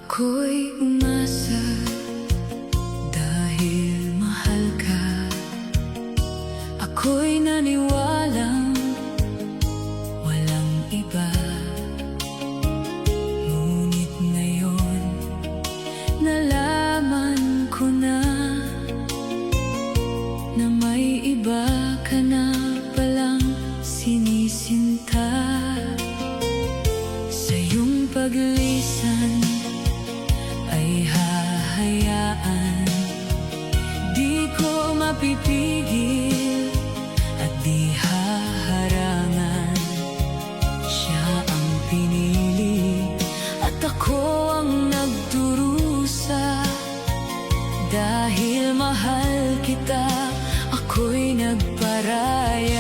Ako'y umasa dahil mahal ka. Ako'y naniwalang walang iba. Ngunit ngayon nalaman ko na may iba ka na palang sinisinta. Sa iyong paglisan ay hahayaan, di ko mapipigil at di haharangan. Siya ang pinili at ako ang nagdurusa. Dahil mahal kita, ako'y nagparaya.